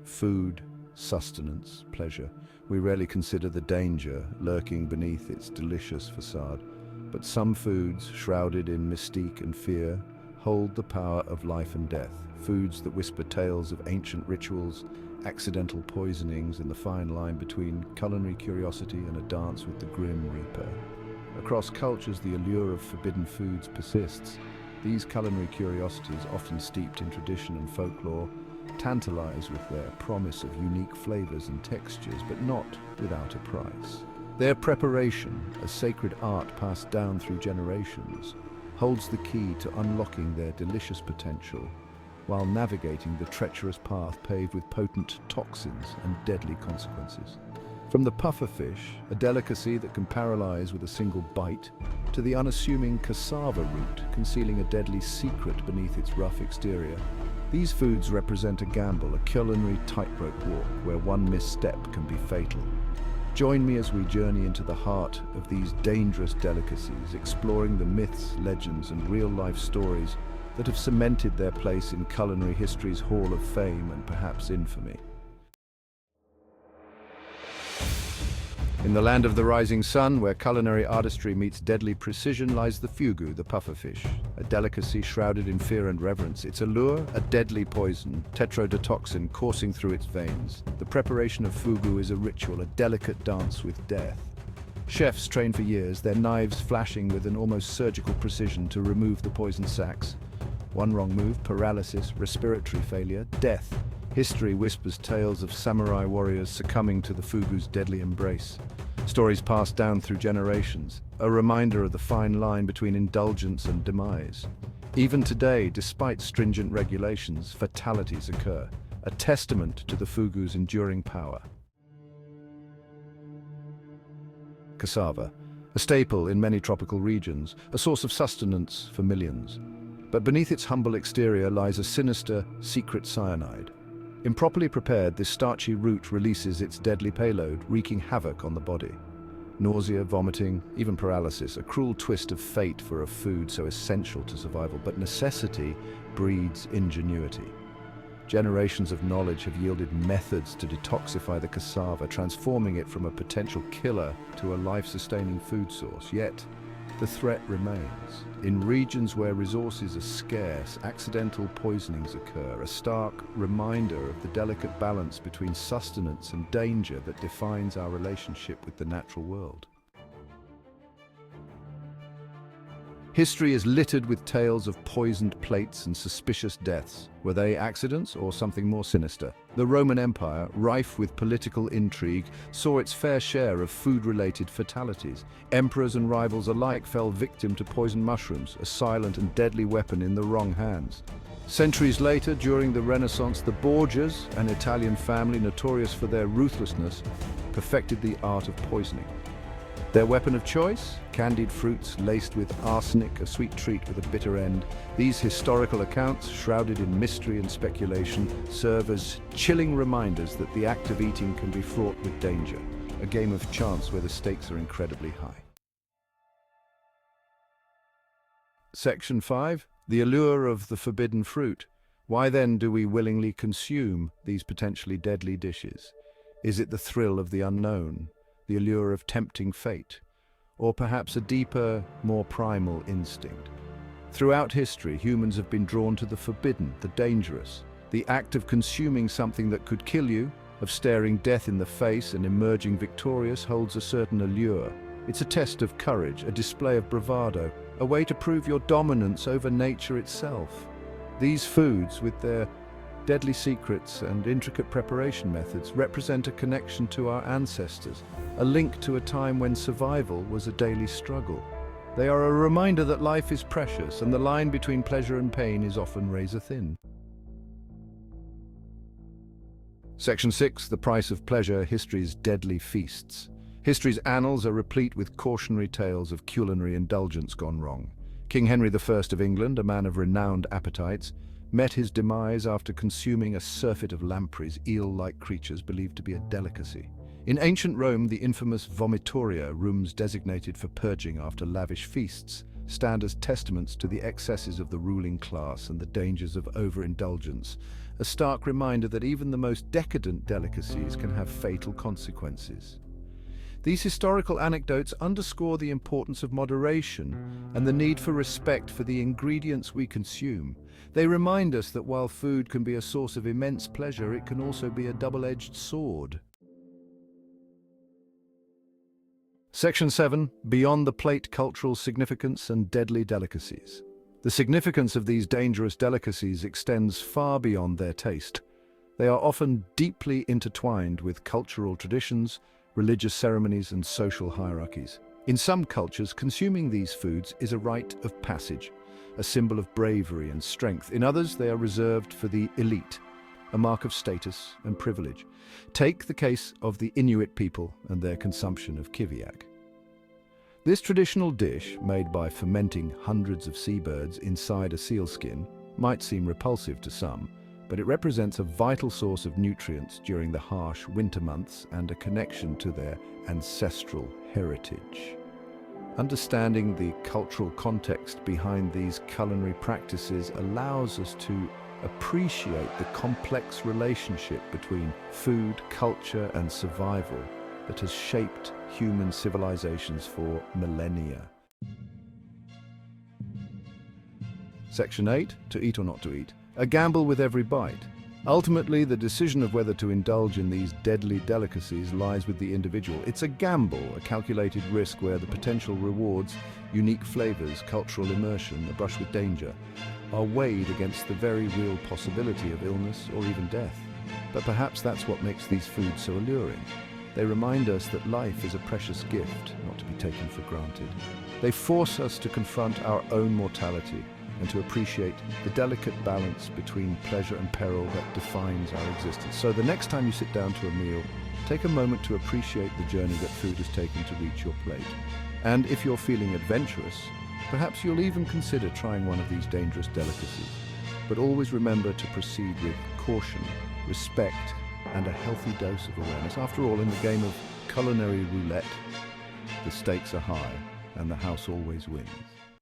Food, sustenance, pleasure. We rarely consider the danger lurking beneath its delicious facade. But some foods, shrouded in mystique and fear, hold the power of life and death. Foods that whisper tales of ancient rituals, accidental poisonings, and the fine line between culinary curiosity and a dance with the grim reaper. Across cultures, the allure of forbidden foods persists. These culinary curiosities, often steeped in tradition and folklore, tantalize with their promise of unique flavors and textures, but not without a price. Their preparation, a sacred art passed down through generations, holds the key to unlocking their delicious potential while navigating the treacherous path paved with potent toxins and deadly consequences. From the pufferfish, a delicacy that can paralyze with a single bite, to the unassuming cassava root concealing a deadly secret beneath its rough exterior, these foods represent a gamble, a culinary tightrope walk where one misstep can be fatal. Join me as we journey into the heart of these dangerous delicacies, exploring the myths, legends, and real-life stories that have cemented their place in culinary history's Hall of Fame and perhaps infamy. In the land of the rising sun, where culinary artistry meets deadly precision, lies the fugu, the pufferfish, a delicacy shrouded in fear and reverence. Its allure, a deadly poison, tetrodotoxin coursing through its veins. The preparation of fugu is a ritual, a delicate dance with death. Chefs train for years, their knives flashing with an almost surgical precision to remove the poison sacs. One wrong move, paralysis, respiratory failure, death. History whispers tales of samurai warriors succumbing to the fugu's deadly embrace. Stories passed down through generations, a reminder of the fine line between indulgence and demise. Even today, despite stringent regulations, fatalities occur, a testament to the fugu's enduring power. Cassava, a staple in many tropical regions, a source of sustenance for millions. But beneath its humble exterior lies a sinister, secret cyanide. Improperly prepared, this starchy root releases its deadly payload, wreaking havoc on the body. Nausea, vomiting, even paralysis, a cruel twist of fate for a food so essential to survival. But necessity breeds ingenuity. Generations of knowledge have yielded methods to detoxify the cassava, transforming it from a potential killer to a life-sustaining food source. Yet, the threat remains. In regions where resources are scarce, accidental poisonings occur, a stark reminder of the delicate balance between sustenance and danger that defines our relationship with the natural world. History is littered with tales of poisoned plates and suspicious deaths. Were they accidents or something more sinister? The Roman Empire, rife with political intrigue, saw its fair share of food-related fatalities. Emperors and rivals alike fell victim to poisoned mushrooms, a silent and deadly weapon in the wrong hands. Centuries later, during the Renaissance, the Borgias, an Italian family notorious for their ruthlessness, perfected the art of poisoning. Their weapon of choice? Candied fruits laced with arsenic, a sweet treat with a bitter end. These historical accounts, shrouded in mystery and speculation, serve as chilling reminders that the act of eating can be fraught with danger, a game of chance where the stakes are incredibly high. Section 5. The allure of the forbidden fruit. Why then do we willingly consume these potentially deadly dishes? Is it the thrill of the unknown? The allure of tempting fate, or perhaps a deeper, more primal instinct? Throughout history, humans have been drawn to the forbidden, the dangerous. The act of consuming something that could kill you, of staring death in the face and emerging victorious, holds a certain allure. It's a test of courage, a display of bravado, a way to prove your dominance over nature itself. These foods, with their deadly secrets and intricate preparation methods, represent a connection to our ancestors, a link to a time when survival was a daily struggle. They are a reminder that life is precious and the line between pleasure and pain is often razor thin. Section 6. The price of pleasure, history's deadly feasts. History's annals are replete with cautionary tales of culinary indulgence gone wrong. King Henry I of England, a man of renowned appetites, met his demise after consuming a surfeit of lampreys, eel-like creatures believed to be a delicacy. In ancient Rome, the infamous vomitoria, rooms designated for purging after lavish feasts, stand as testaments to the excesses of the ruling class and the dangers of overindulgence, a stark reminder that even the most decadent delicacies can have fatal consequences. These historical anecdotes underscore the importance of moderation and the need for respect for the ingredients we consume. They remind us that while food can be a source of immense pleasure, it can also be a double-edged sword. Section 7. Beyond the plate: cultural significance and deadly delicacies. The significance of these dangerous delicacies extends far beyond their taste. They are often deeply intertwined with cultural traditions, religious ceremonies, and social hierarchies. In some cultures, consuming these foods is a rite of passage, a symbol of bravery and strength. In others, they are reserved for the elite, a mark of status and privilege. Take the case of the Inuit people and their consumption of kiviak. This traditional dish, made by fermenting hundreds of seabirds inside a sealskin, might seem repulsive to some, but it represents a vital source of nutrients during the harsh winter months and a connection to their ancestral heritage. Understanding the cultural context behind these culinary practices allows us to appreciate the complex relationship between food, culture, and survival that has shaped human civilizations for millennia. Section 8. To eat or not to eat. A gamble with every bite. Ultimately, the decision of whether to indulge in these deadly delicacies lies with the individual. It's a gamble, a calculated risk where the potential rewards, unique flavors, cultural immersion, a brush with danger, are weighed against the very real possibility of illness or even death. But perhaps that's what makes these foods so alluring. They remind us that life is a precious gift, not to be taken for granted. They force us to confront our own mortality and to appreciate the delicate balance between pleasure and peril that defines our existence. So the next time you sit down to a meal, take a moment to appreciate the journey that food has taken to reach your plate. And if you're feeling adventurous, perhaps you'll even consider trying one of these dangerous delicacies. But always remember to proceed with caution, respect, and a healthy dose of awareness. After all, in the game of culinary roulette, the stakes are high and the house always wins.